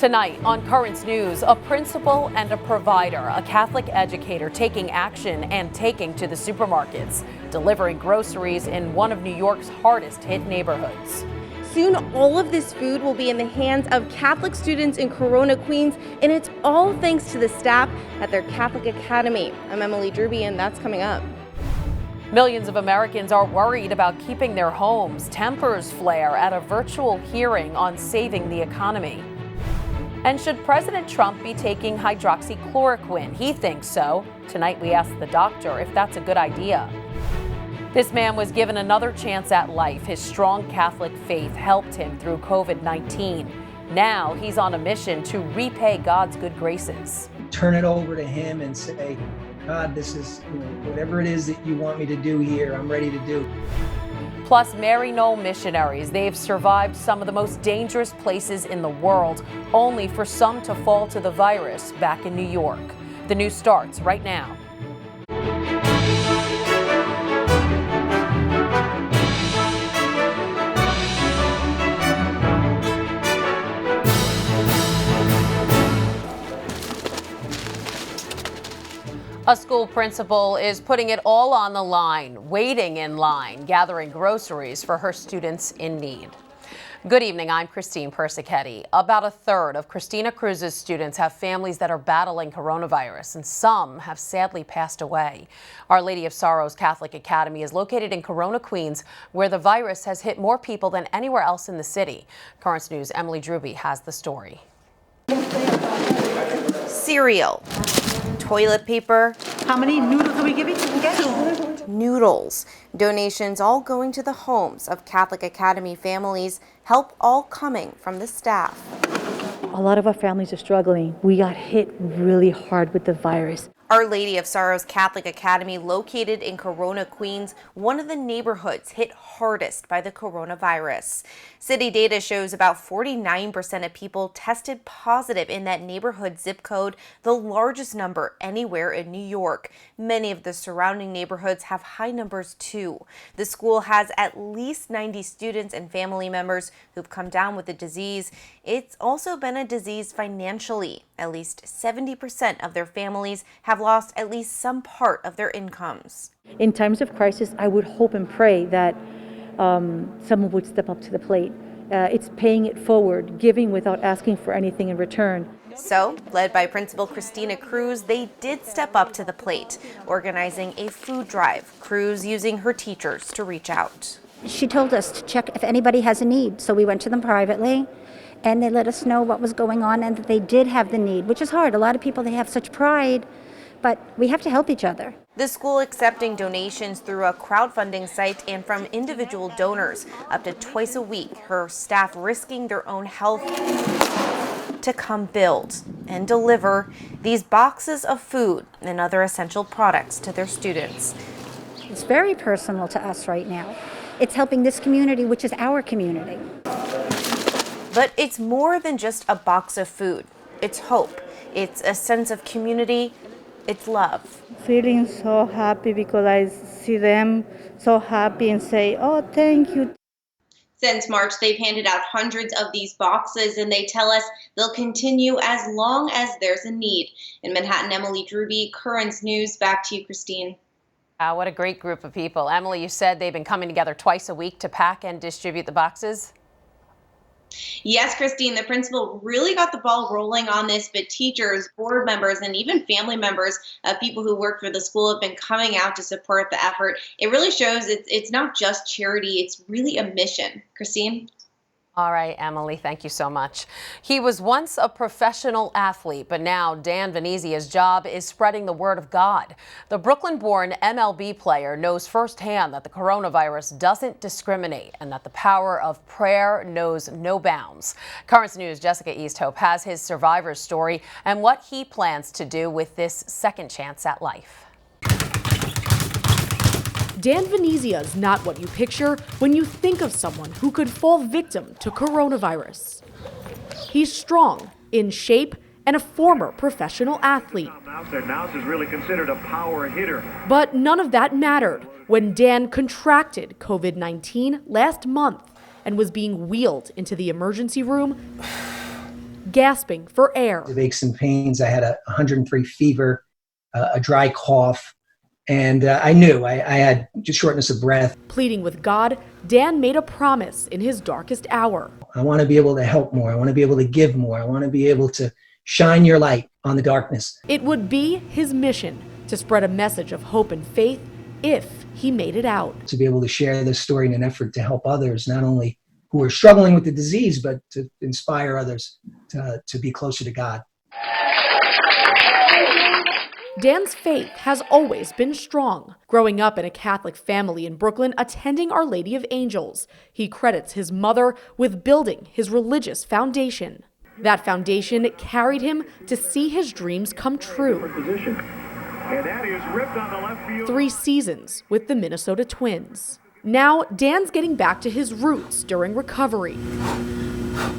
Tonight on Currents News, a principal and a provider, a Catholic educator taking action and taking to the supermarkets, delivering groceries in one of New York's hardest hit neighborhoods. Soon, all of this food will be in the hands of Catholic students in Corona, Queens, and it's all thanks to the staff at their Catholic Academy. I'm Emily Druby, and that's coming up. Millions of Americans are worried about keeping their homes. Tempers flare at a virtual hearing on saving the economy. And should President Trump be taking hydroxychloroquine? He thinks so. Tonight we asked the doctor if that's a good idea. This man was given another chance at life. His strong Catholic faith helped him through COVID-19. Now he's on a mission to repay God's good graces. Turn it over to him and say, God, this is, whatever it is that you want me to do here, I'm ready to do. Plus, Maryknoll Missionaries. They've survived some of the most dangerous places in the world, only for some to fall to the virus back in New York. The news starts right now. A school principal is putting it all on the line, waiting in line, gathering groceries for her students in need. Good evening, I'm Christine Persichetti. About a third of CRISTINA CRUZ's students have families that are battling coronavirus, and some have sadly passed away. Our Lady of Sorrows Catholic Academy is located in Corona, Queens, where the virus has hit more people than anywhere else in the city. Currents News' Emily Druby has the story. Cereal. Toilet paper. How many noodles are we giving? Two. Noodles. Donations all going to the homes of Catholic Academy families, help all coming from the staff. A lot of our families are struggling. We got hit really hard with the virus. Our Lady of Sorrows Catholic Academy, located in Corona, Queens, one of the neighborhoods hit hardest by the coronavirus. City data shows about 49% of people tested positive in that neighborhood zip code, the largest number anywhere in New York. Many of the surrounding neighborhoods have high numbers too. The school has at least 90 students and family members who've come down with the disease. It's also been a disease financially. At least 70% of their families have lost at least some part of their incomes. In times of crisis, I would hope and pray that someone would step up to the plate. It's paying it forward, giving without asking for anything in return. So, led by Principal Christina CRUZ, they did step up to the plate, organizing a food drive. CRUZ using her teachers to reach out. She told us to check if anybody has a need, so we went to them privately. And they let us know what was going on and that they did have the need, which is hard. A lot of people, they have such pride, but we have to help each other. The school accepting donations through a crowdfunding site and from individual donors up to twice a week. Her staff risking their own health to come build and deliver these boxes of food and other essential products to their students. It's very personal to us right now. It's helping this community, which is our community. But it's more than just a box of food. It's hope. It's a sense of community. It's love. Feeling so happy because I see them so happy and say, oh, thank you. Since March, they've handed out hundreds of these boxes, and they tell us they'll continue as long as there's a need. In Manhattan, Emily Druby, Currents News. Back to you, Christine. What a great group of people. Emily, you said they've been coming together twice a week to pack and distribute the boxes? Yes, Christine, the principal really got the ball rolling on this, but teachers, board members, and even family members of people who work for the school have been coming out to support the effort. It really shows it's not just charity, it's really a mission. Christine? All right, Emily, thank you so much. He was once a professional athlete, but now Dan Venezia's job is spreading the word of God. The Brooklyn-born MLB player knows firsthand that the coronavirus doesn't discriminate and that the power of prayer knows no bounds. Currents News' Jessica Easthope has his survivor's story and what he plans to do with this second chance at life. Dan Venezia's not what you picture when you think of someone who could fall victim to coronavirus. He's strong, in shape, and a former professional athlete. Now is really considered a power hitter. But none of that mattered when Dan contracted COVID-19 last month and was being wheeled into the emergency room gasping for air. The aches and pains, I had a 103 fever, a dry cough, and I knew I had just shortness of breath. Pleading with God, Dan made a promise in his darkest hour. I want to be able to help more. I want to be able to give more. I want to be able to shine your light on the darkness. It would be his mission to spread a message of hope and faith if he made it out. To be able to share this story in an effort to help others, not only who are struggling with the disease, but to inspire others to be closer to God. Dan's faith has always been strong. Growing up in a Catholic family in Brooklyn, attending Our Lady of Angels, he credits his mother with building his religious foundation. That foundation carried him to see his dreams come true. And that is ripped on the left field. 3 seasons with the Minnesota Twins. Now, Dan's getting back to his roots during recovery.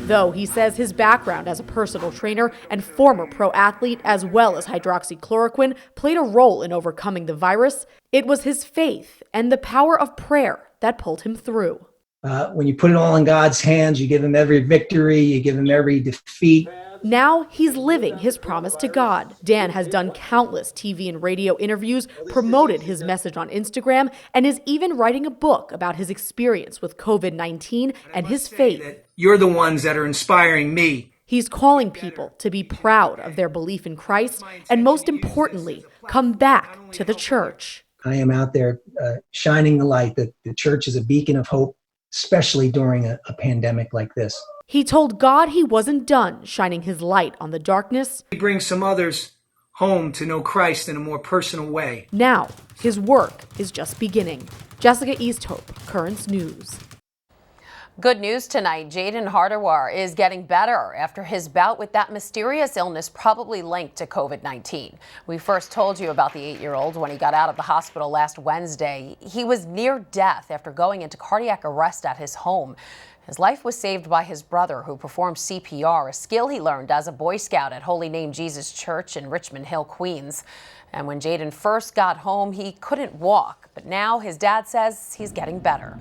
Though he says his background as a personal trainer and former pro athlete, as well as hydroxychloroquine, played a role in overcoming the virus, it was his faith and the power of prayer that pulled him through. When you put it all in God's hands, you give him every victory, you give him every defeat. Now he's living his promise to God. Dan has done countless TV and radio interviews, promoted his message on Instagram, and is even writing a book about his experience with COVID-19 and his faith. You're the ones that are inspiring me. He's calling people to be proud of their belief in Christ and, most importantly, come back to the church. I am out there shining the light that the church is a beacon of hope, especially during a pandemic like this. He told God he wasn't done shining his light on the darkness. He brings some others home to know Christ in a more personal way. Now, his work is just beginning. Jessica Easthope, Currents News. Good news tonight. Jaden Hardawar is getting better after his bout with that mysterious illness probably linked to COVID-19. We first told you about the 8-year-old when he got out of the hospital last Wednesday. He was near death after going into cardiac arrest at his home. His life was saved by his brother, who performed CPR, a skill he learned as a Boy Scout at Holy Name Jesus Church in Richmond Hill, Queens. And when Jaden first got home, he couldn't walk, but now his dad says he's getting better.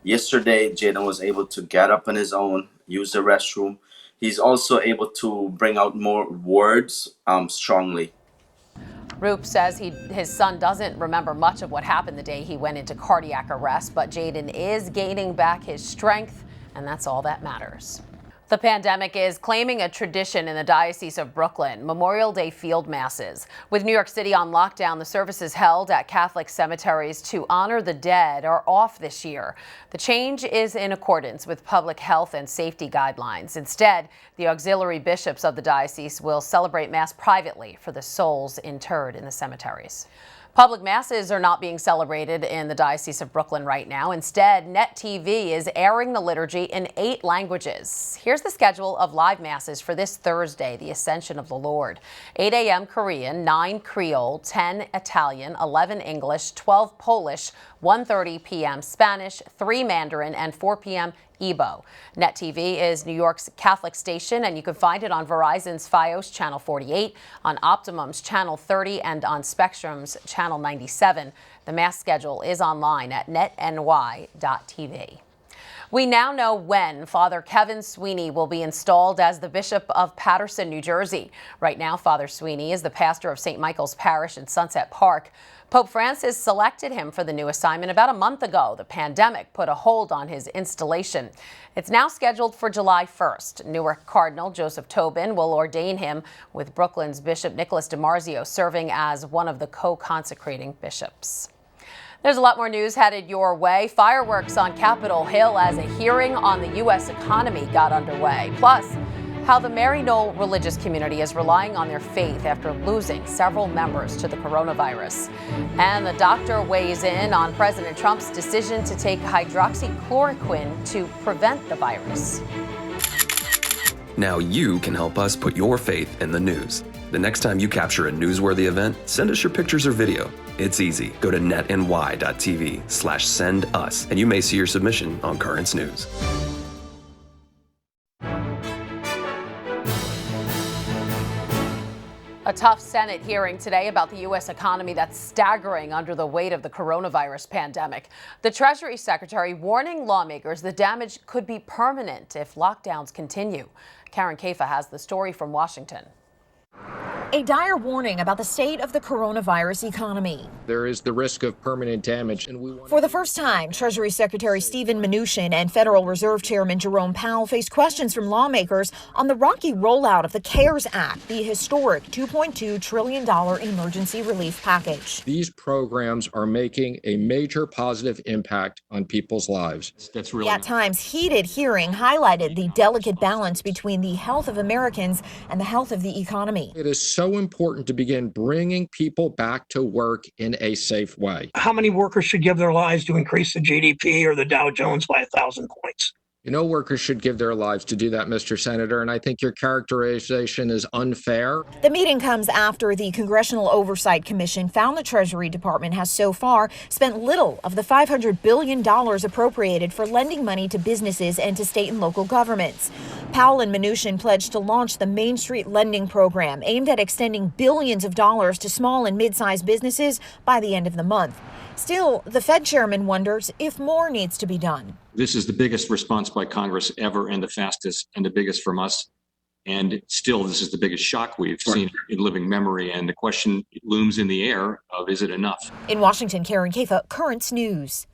Yesterday, Jaden was able to get up on his own, use the restroom. He's also able to bring out more words strongly. Roop says his son doesn't remember much of what happened the day he went into cardiac arrest, but Jaden is gaining back his strength, and that's all that matters. The pandemic is claiming a tradition in the Diocese of Brooklyn, Memorial Day field masses. With New York City on lockdown, the services held at Catholic cemeteries to honor the dead are off this year. The change is in accordance with public health and safety guidelines. Instead, the auxiliary bishops of the diocese will celebrate Mass privately for the souls interred in the cemeteries. Public masses are not being celebrated in the Diocese of Brooklyn right now. Instead, Net TV is airing the liturgy in 8 languages. Here's the schedule of live masses for this Thursday, the Ascension of the Lord. 8 a.m. Korean, 9 Creole, 10 Italian, 11 English, 12 Polish, 1:30 p.m. Spanish, 3 Mandarin, and 4 p.m. Igbo. Net TV is New York's Catholic station, and you can find it on Verizon's Fios Channel 48, on Optimum's Channel 30, and on Spectrum's Channel 97. The Mass schedule is online at netny.tv. We now know when Father Kevin Sweeney will be installed as the Bishop of Paterson, New Jersey. Right now, Father Sweeney is the pastor of St. Michael's Parish in Sunset Park. Pope Francis selected him for the new assignment about a month ago. The pandemic put a hold on his installation. It's now scheduled for July 1st. Newark Cardinal Joseph Tobin will ordain him, with Brooklyn's Bishop Nicholas DiMarzio serving as one of the co-consecrating bishops. There's a lot more news headed your way. Fireworks on Capitol Hill as a hearing on the U.S. economy got underway. Plus, how the Maryknoll religious community is relying on their faith after losing several members to the coronavirus. And the doctor weighs in on President Trump's decision to take hydroxychloroquine to prevent the virus. Now you can help us put your faith in the news. The next time you capture a newsworthy event, send us your pictures or video. It's easy. Go to netny.tv/send us, and you may see your submission on Currents News. A tough Senate hearing today about the U.S. economy that's staggering under the weight of the coronavirus pandemic. The Treasury Secretary warning lawmakers the damage could be permanent if lockdowns continue. Karen Kafa has the story from Washington. A dire warning about the state of the coronavirus economy. There is the risk of permanent damage. For the first time, Treasury Secretary Steven Mnuchin and Federal Reserve Chairman Jerome Powell faced questions from lawmakers on the rocky rollout of the CARES Act, the historic $2.2 trillion emergency relief package. These programs are making a major positive impact on people's lives. That's really at times heated hearing highlighted the delicate balance between the health of Americans and the health of the economy. It is so important to begin bringing people back to work in a safe way. How many workers should give their lives to increase the GDP or the Dow Jones by 1,000 points? You know, workers should give their lives to do that, Mr. Senator, and I think your characterization is unfair. The meeting comes after the Congressional Oversight Commission found the Treasury Department has so far spent little of the $500 billion appropriated for lending money to businesses and to state and local governments. Powell and Mnuchin pledged to launch the Main Street Lending Program, aimed at extending billions of dollars to small and mid-sized businesses by the end of the month. Still, the Fed chairman wonders if more needs to be done. This is the biggest response by Congress ever and the fastest and the biggest from us. And still, this is the biggest shock we've seen in living memory. And the question looms in the air of, is it enough? In Washington, Karen Kafa, Currents News.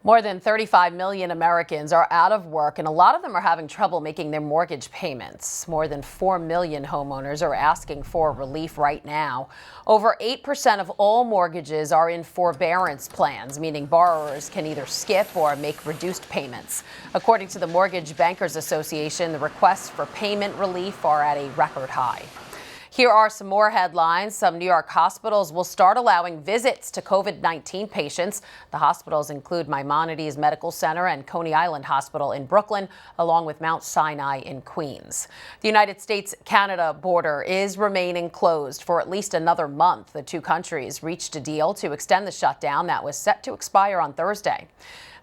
More than 35 million Americans are out of work, and a lot of them are having trouble making their mortgage payments. More than 4 million homeowners are asking for relief right now. Over 8% of all mortgages are in forbearance plans, meaning borrowers can either skip or make reduced payments. According to the Mortgage Bankers Association, the requests for payment relief are at a record high. Here are some more headlines. Some New York hospitals will start allowing visits to COVID-19 patients. The hospitals include Maimonides Medical Center and Coney Island Hospital in Brooklyn, along with Mount Sinai in Queens. The United States-Canada border is remaining closed for at least another month. The two countries reached a deal to extend the shutdown that was set to expire on Thursday.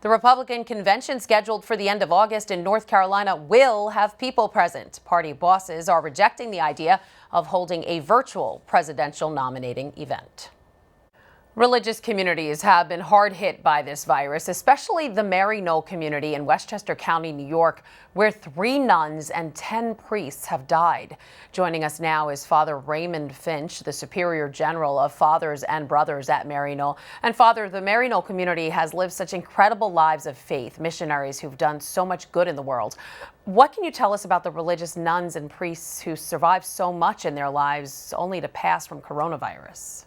The Republican convention scheduled for the end of August in North Carolina will have people present. Party bosses are rejecting the idea of holding a virtual presidential nominating event. Religious communities have been hard hit by this virus, especially the Maryknoll community in Westchester County, New York, where 3 nuns and 10 priests have died. Joining us now is Father Raymond Finch, the Superior General of Fathers and Brothers at Maryknoll. And Father, the Maryknoll community has lived such incredible lives of faith, missionaries who've done so much good in the world. What can you tell us about the religious nuns and priests who survived so much in their lives only to pass from coronavirus?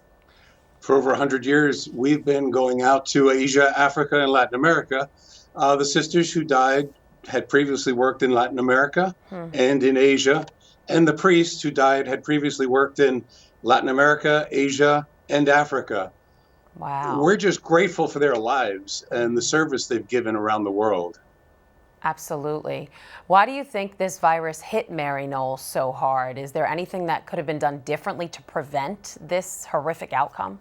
For over 100 years, we've been going out to Asia, Africa, and Latin America. The sisters who died had previously worked in Latin America and in Asia, and the priests who died had previously worked in Latin America, Asia, and Africa. Wow. We're just grateful for their lives and the service they've given around the world. Absolutely. Why do you think this virus hit Maryknoll so hard? Is there anything that could have been done differently to prevent this horrific outcome?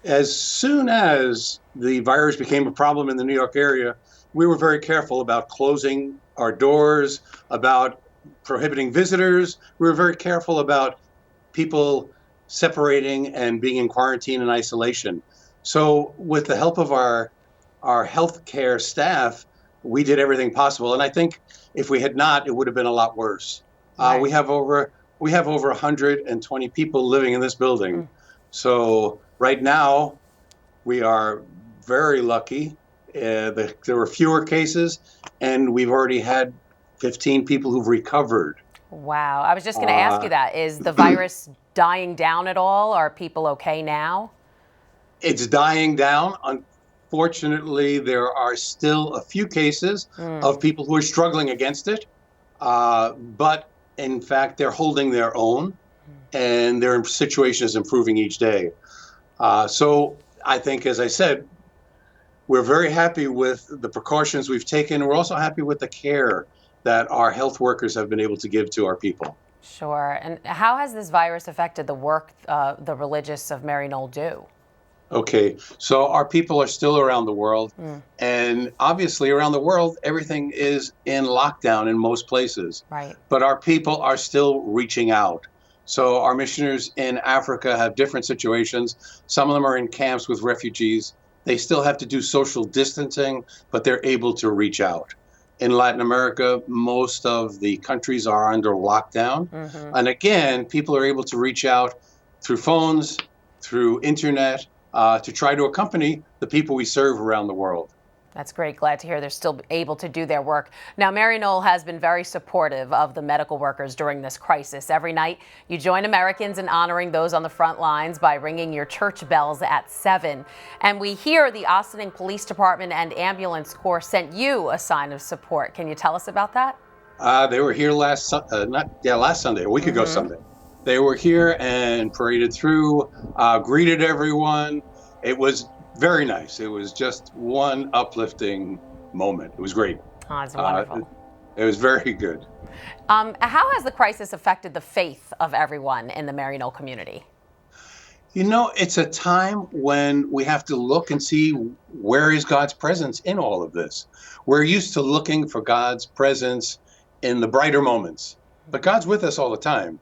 As soon as the virus became a problem in the New York area, we were very careful about closing our doors, about prohibiting visitors. We were very careful about people separating and being in quarantine and isolation. So with the help of our healthcare staff, we did everything possible. And I think if we had not, it would have been a lot worse. Right. We have over 120 people living in this building. So right now, we are very lucky. There were fewer cases, and we've already had 15 people who've recovered. Wow. I was just going to ask you that. Is the virus dying down at all? Are people okay now? It's dying down. Unfortunately, there are still a few cases of people who are struggling against it. But in fact, they're holding their own, and their situation is improving each day. So I think, as I said, we're very happy with the precautions we've taken. We're also happy with the care that our health workers have been able to give to our people. Sure. And how has this virus affected the work the religious of Maryknoll do? Okay, so our people are still around the world, and obviously around the world, everything is in lockdown in most places. Right. But our people are still reaching out. So our missioners in Africa have different situations. Some of them are in camps with refugees. They still have to do social distancing, but they're able to reach out. In Latin America, most of the countries are under lockdown. And again, people are able to reach out through phones, through internet, to try to accompany the people we serve around the world. That's great. Glad to hear they're still able to do their work. Now, Maryknoll has been very supportive of the medical workers during this crisis. Every night, you join Americans in honoring those on the front lines by ringing your church bells at 7. And we hear the Ossining Police Department and Ambulance Corps sent you a sign of support. Can you tell us about that? They were here last Sunday, a week ago Sunday. They were here and paraded through, greeted everyone. It was very nice. It was just one uplifting moment. It was great. Oh, it's wonderful. It was very good. How has the crisis affected the faith of everyone in the Maryknoll community? You know, it's a time when we have to look and see where is God's presence in all of this. We're used to looking for God's presence in the brighter moments, but God's with us all the time.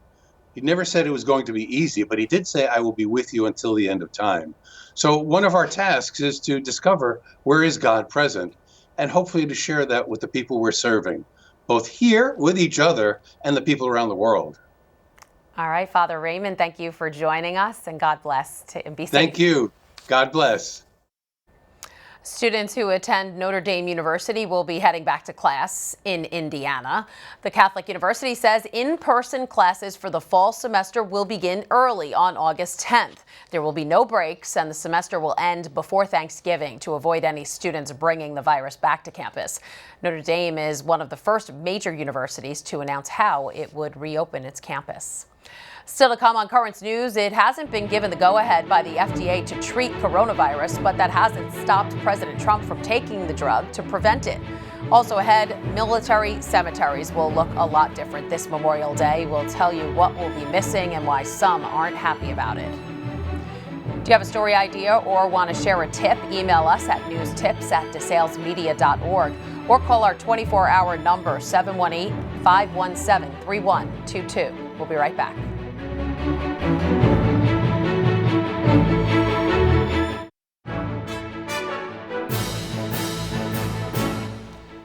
He never said it was going to be easy, but he did say, I will be with you until the end of time. So one of our tasks is to discover where is God present and hopefully to share that with the people we're serving, both here with each other and the people around the world. All right, Father Raymond, thank you for joining us, and God bless and be safe. Thank you. God bless. Students who attend Notre Dame University will be heading back to class in Indiana. The Catholic University says in-person classes for the fall semester will begin early on August 10th. There will be no breaks, and the semester will end before Thanksgiving to avoid any students bringing the virus back to campus. Notre Dame is one of the first major universities to announce how it would reopen its campus. Still to come on Currents News, it hasn't been given the go-ahead by the FDA to treat coronavirus, but that hasn't stopped President Trump from taking the drug to prevent it. Also ahead, military cemeteries will look a lot different this Memorial Day. We'll tell you what will be missing and why some aren't happy about it. Do you have a story idea or want to share a tip? Email us at newstips@desalesmedia.org or call our 24-hour number 718-517-3122. We'll be right back.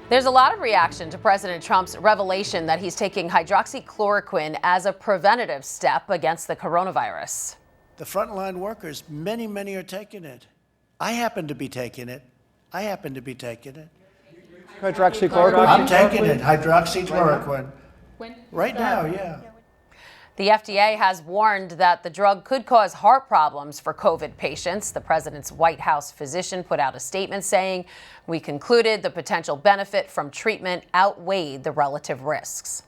There's a lot of reaction to President Trump's revelation that he's taking hydroxychloroquine as a preventative step against the coronavirus. The frontline workers, many are taking it. I happen to be taking it. Hydroxychloroquine? I'm taking it, hydroxychloroquine. Right now, yeah. The FDA has warned that the drug could cause heart problems for COVID patients. The president's White House physician put out a statement saying, "We concluded the potential benefit from treatment outweighed the relative risks."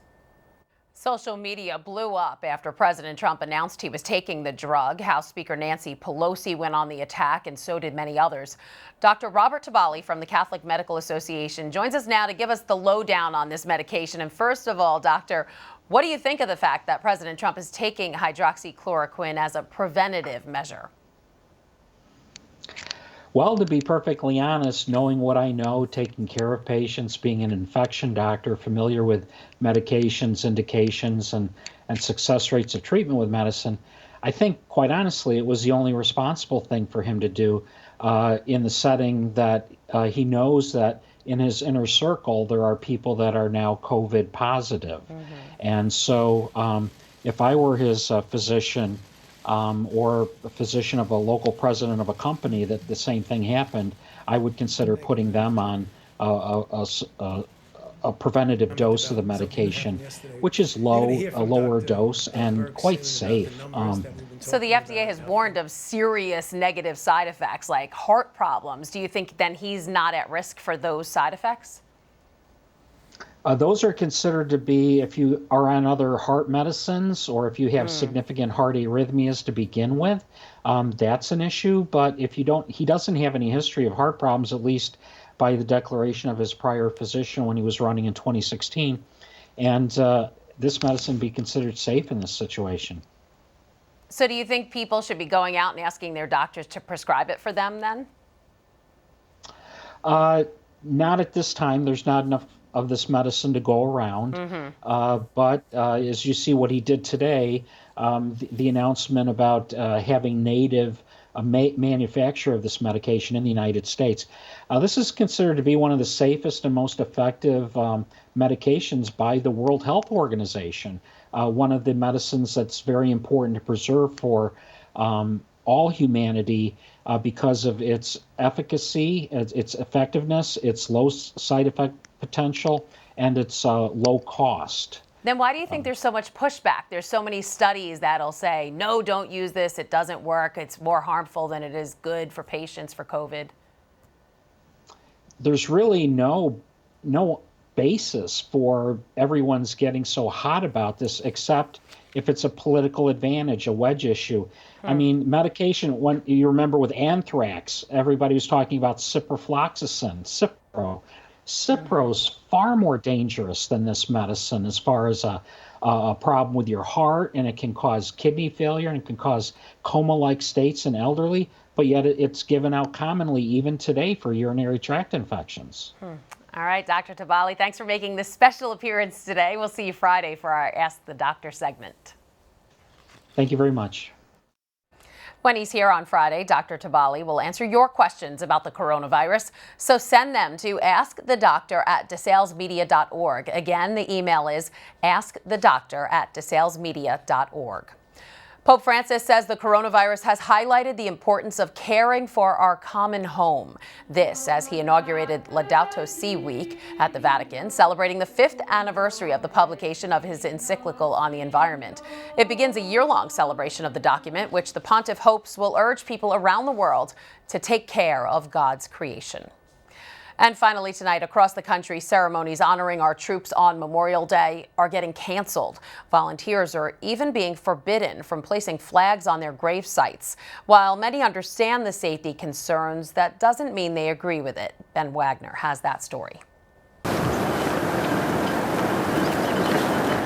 Social media blew up after President Trump announced he was taking the drug. House Speaker Nancy Pelosi went on the attack, and so did many others. Dr. Robert TIBALLI from the Catholic Medical Association joins us now to give us the lowdown on this medication. And first of all, Doctor, what do you think of the fact that President Trump is taking hydroxychloroquine as a preventative measure? Well, to be perfectly honest, knowing what I know, taking care of patients, being an infection doctor, familiar with medications, indications, and success rates of treatment with medicine, I think, quite honestly, it was the only responsible thing for him to do in the setting that he knows that in his inner circle, there are people that are now COVID positive. And so if I were his physician, or a physician of a local president of a company that the same thing happened, I would consider putting them on a preventative dose of the medication, which is a lower dose and quite safe. So the FDA has warned of serious negative side effects like heart problems. Do you think then he's not at risk for those side effects? Those are considered to be if you are on other heart medicines or if you have significant heart arrhythmias to begin with, that's an issue. But if you don't, he doesn't have any history of heart problems, at least by the declaration of his prior physician when he was running in 2016. And this medicine be considered safe in this situation. So do you think people should be going out and asking their doctors to prescribe it for them then? Not at this time. There's not enough of this medicine to go around. But as you see what he did today, the announcement about having native manufacture of this medication in the United States. This is considered to be one of the safest and most effective medications by the World Health Organization. One of the medicines that's very important to preserve for all humanity because of its efficacy, its effectiveness, its low side effect potential, and its low cost. Then why do you think there's so much pushback? There's so many studies that'll say, no, don't use this, it doesn't work, it's more harmful than it is good for patients for COVID. There's really no basis for everyone's getting so hot about this, except if it's a political advantage, a wedge issue. I mean, medication, when you remember with anthrax, everybody was talking about ciprofloxacin, Cipro. Cipro's far more dangerous than this medicine as far as a problem with your heart, and it can cause kidney failure and it can cause coma-like states in elderly, but yet it's given out commonly even today for urinary tract infections. All right, Dr. TIBALLI, thanks for making this special appearance today. We'll see you Friday for our Ask the Doctor segment. Thank you very much. When he's here on Friday, Dr. TIBALLI will answer your questions about the coronavirus, so send them to askthedoctor@desalesmedia.org. Again, the email is askthedoctor@desalesmedia.org. Pope Francis says the coronavirus has highlighted the importance of caring for our common home. This as he inaugurated Laudato Si Week at the Vatican, celebrating the 5th anniversary of the publication of his encyclical on the environment. It begins a year-long celebration of the document, which the pontiff hopes will urge people around the world to take care of God's creation. And finally tonight, across the country, ceremonies honoring our troops on Memorial Day are getting canceled. Volunteers are even being forbidden from placing flags on their grave sites. While many understand the safety concerns, that doesn't mean they agree with it. Ben Wagner has that story.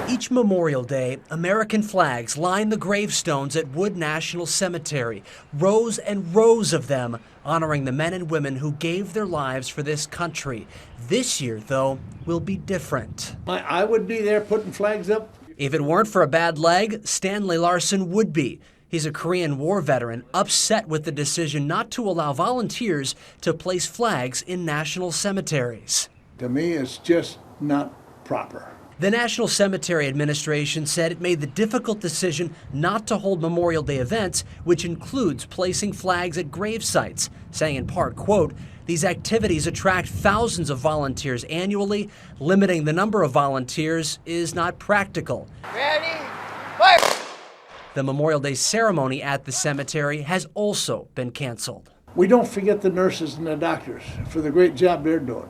Each Memorial Day, American flags line the gravestones at Wood National Cemetery, rows and rows of them, honoring the men and women who gave their lives for this country. This year, though, will be different. I would be there putting flags up. If it weren't for a bad leg, Stanley Larson would be. He's a Korean War veteran, upset with the decision not to allow volunteers to place flags in national cemeteries. To me, it's just not proper. The National Cemetery Administration said it made the difficult decision not to hold Memorial Day events, which includes placing flags at grave sites, saying in part, quote, "These activities attract thousands of volunteers annually. Limiting the number of volunteers is not practical." Ready? Fire! The Memorial Day ceremony at the cemetery has also been canceled. We don't forget the nurses and the doctors for the great job they're doing.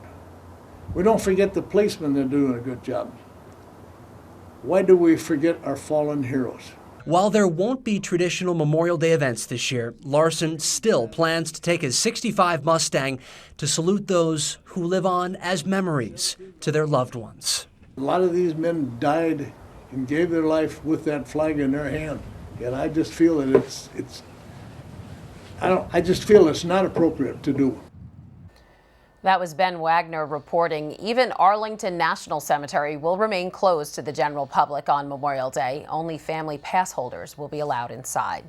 We don't forget the policemen that are doing a good job. Why do we forget our fallen heroes? While there won't be traditional Memorial Day events this year, Larson still plans to take his '65 Mustang to salute those who live on as memories to their loved ones. A lot of these men died and gave their life with that flag in their hand, and I just feel that I just feel it's not appropriate to do. That was Ben Wagner reporting. Even Arlington National Cemetery will remain closed to the general public on Memorial Day. Only family pass holders will be allowed inside.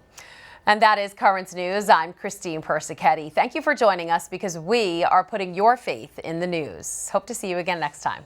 And that is Currents News. I'm Christine Persichetti. Thank you for joining us because we are putting your faith in the news. Hope to see you again next time.